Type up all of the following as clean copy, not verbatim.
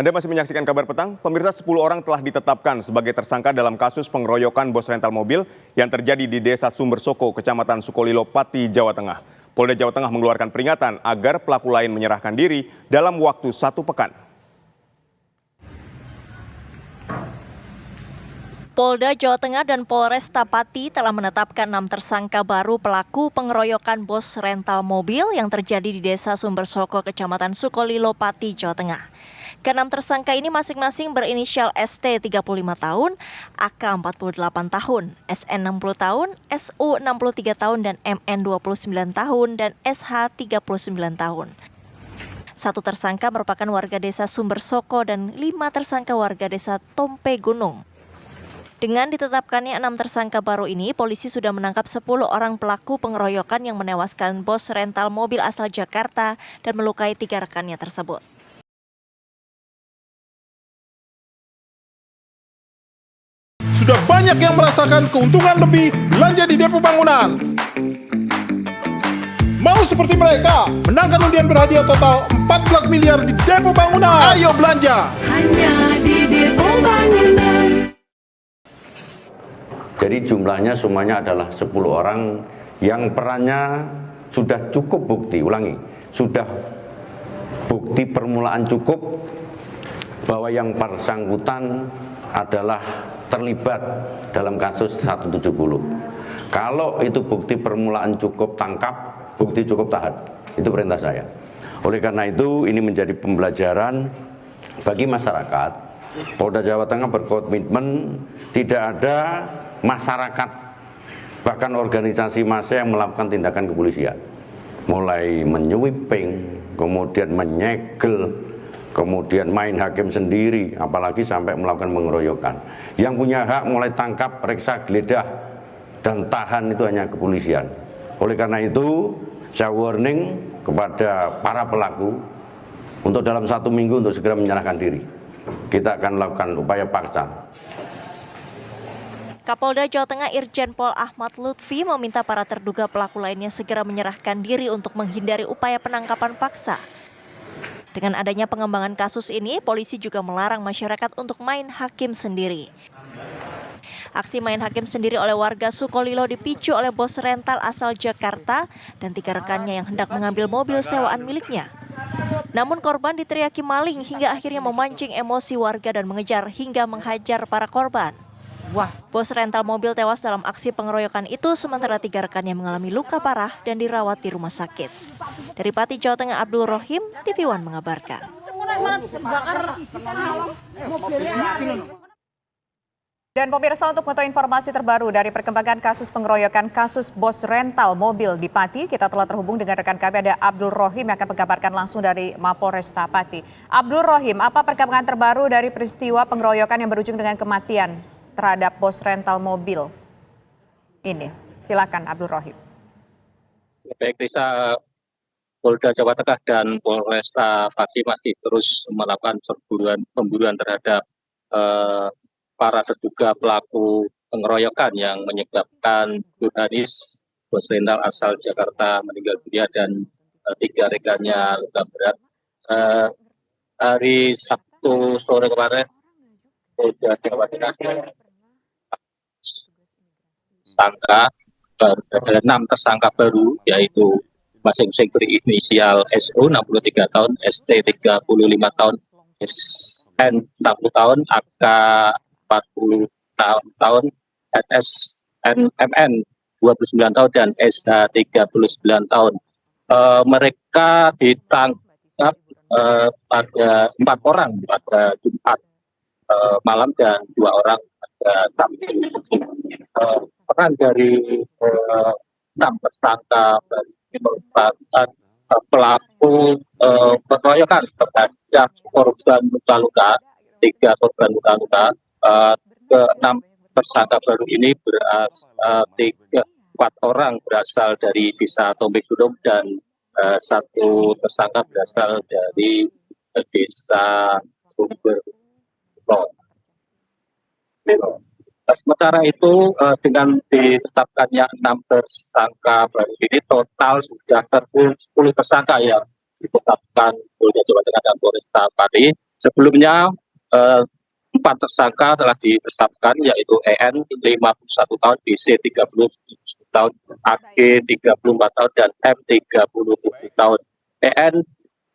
Anda masih menyaksikan Kabar Petang. Pemirsa, 10 orang telah ditetapkan sebagai tersangka dalam kasus pengeroyokan bos rental mobil yang terjadi di Desa Sumbersoko, Kecamatan Sukolilo, Pati, Jawa Tengah. Polda Jawa Tengah mengeluarkan peringatan agar pelaku lain menyerahkan diri dalam waktu 1 pekan. Polda Jawa Tengah dan Polresta Pati telah menetapkan 6 tersangka baru pelaku pengeroyokan bos rental mobil yang terjadi di Desa Sumbersoko, Kecamatan Sukolilo, Pati, Jawa Tengah. Ke-6 tersangka ini masing-masing berinisial ST 35 tahun, AK 48 tahun, SN 60 tahun, SU 63 tahun, dan MN 29 tahun, dan SH 39 tahun. 1 tersangka merupakan warga Desa Sumbersoko dan 5 tersangka warga Desa Tompe Gunung. Dengan ditetapkannya 6 tersangka baru ini, polisi sudah menangkap 10 orang pelaku pengeroyokan yang menewaskan bos rental mobil asal Jakarta dan melukai 3 rekannya tersebut. Sudah banyak yang merasakan keuntungan lebih belanja di Depo Bangunan. Mau seperti mereka, menangkan undian berhadiah total 14 miliar di Depo Bangunan. Ayo belanja! Hanya di Depo Bangunan. Jadi jumlahnya semuanya adalah 10 orang yang perannya sudah cukup bukti, sudah bukti permulaan cukup bahwa yang bersangkutan adalah terlibat dalam kasus 170. Kalau itu bukti permulaan cukup tangkap, bukti cukup tahan. Itu perintah saya. Oleh karena itu ini menjadi pembelajaran bagi masyarakat. Polda Jawa Tengah berkomitmen tidak ada masyarakat bahkan organisasi massa yang melakukan tindakan kepolisian, mulai menyweeping, kemudian menyegel, kemudian main hakim sendiri, apalagi sampai melakukan pengeroyokan. Yang punya hak mulai tangkap, periksa, geledah, dan tahan itu hanya kepolisian. Oleh karena itu saya warning kepada para pelaku untuk dalam 1 minggu untuk segera menyerahkan diri. Kita akan melakukan upaya paksa. Kapolda Jawa Tengah Irjen Pol Ahmad Lutfi meminta para terduga pelaku lainnya segera menyerahkan diri untuk menghindari upaya penangkapan paksa. Dengan adanya pengembangan kasus ini, polisi juga melarang masyarakat untuk main hakim sendiri. Aksi main hakim sendiri oleh warga Sukolilo dipicu oleh bos rental asal Jakarta dan 3 rekannya yang hendak mengambil mobil sewaan miliknya. Namun korban diteriaki maling hingga akhirnya memancing emosi warga dan mengejar hingga menghajar para korban. Bos rental mobil tewas dalam aksi pengeroyokan itu, sementara 3 rekannya mengalami luka parah dan dirawat di rumah sakit. Dari Pati, Jawa Tengah, Abdul Rohim, TV One mengabarkan. Dan pemirsa, untuk mengetahui informasi terbaru dari perkembangan kasus pengeroyokan kasus bos rental mobil di Pati, kita telah terhubung dengan rekan kami, ada Abdul Rohim yang akan mengabarkan langsung dari Mapolresta Pati. Abdul Rohim, apa perkembangan terbaru dari peristiwa pengeroyokan yang berujung dengan kematian terhadap bos rental mobil ini? Silakan Abdul Rohim. Baik, Risa, Polda Jawa Tengah dan Polresta Pati masih terus melakukan pemburuan terhadap para terduga pelaku pengeroyokan yang menyebabkan Yohanis, bos rental asal Jakarta, meninggal dunia dan 3 rekannya luka berat. Hari Sabtu sore kemarin, Polda Jawa Tengah ada 6 tersangka baru, yaitu masing-masing berinisial SU 63 tahun, ST 35 tahun, SN 60 tahun, AK 40 tahun, SNMN 29 tahun, dan SH 39 tahun. Mereka ditangkap pada 4 orang pada Jumat malam dan 2 orang pada Sabtu. Peran dari 6 tersangka ini merupakan pelaku pengeroyokan terhadap korban luka-luka, 3 korban luka-luka. Ke-6 tersangka baru ini 4 orang berasal dari Desa Tompe Gunung dan 1 tersangka berasal dari Desa Sumbersoko. Sementara itu dengan ditetapkannya 6 tersangka baru ini, total sudah terkumpul 10 tersangka yang ditetapkan Polda Jawa Tengah dan Polresta Pati. Sebelumnya 4 tersangka telah ditetapkan, yaitu EN 51 tahun, BC 30 tahun, AG 34 tahun, dan M 37 tahun. EN,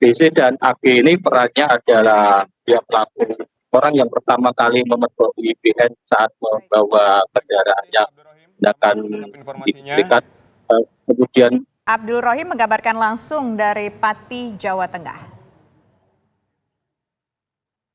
BC, dan AG ini perannya adalah dia pelaku, orang yang pertama kali memergoki BN saat membawa kendaraannya akan diberikan. Kemudian Abdul Rohim mengabarkan langsung dari Pati, Jawa Tengah.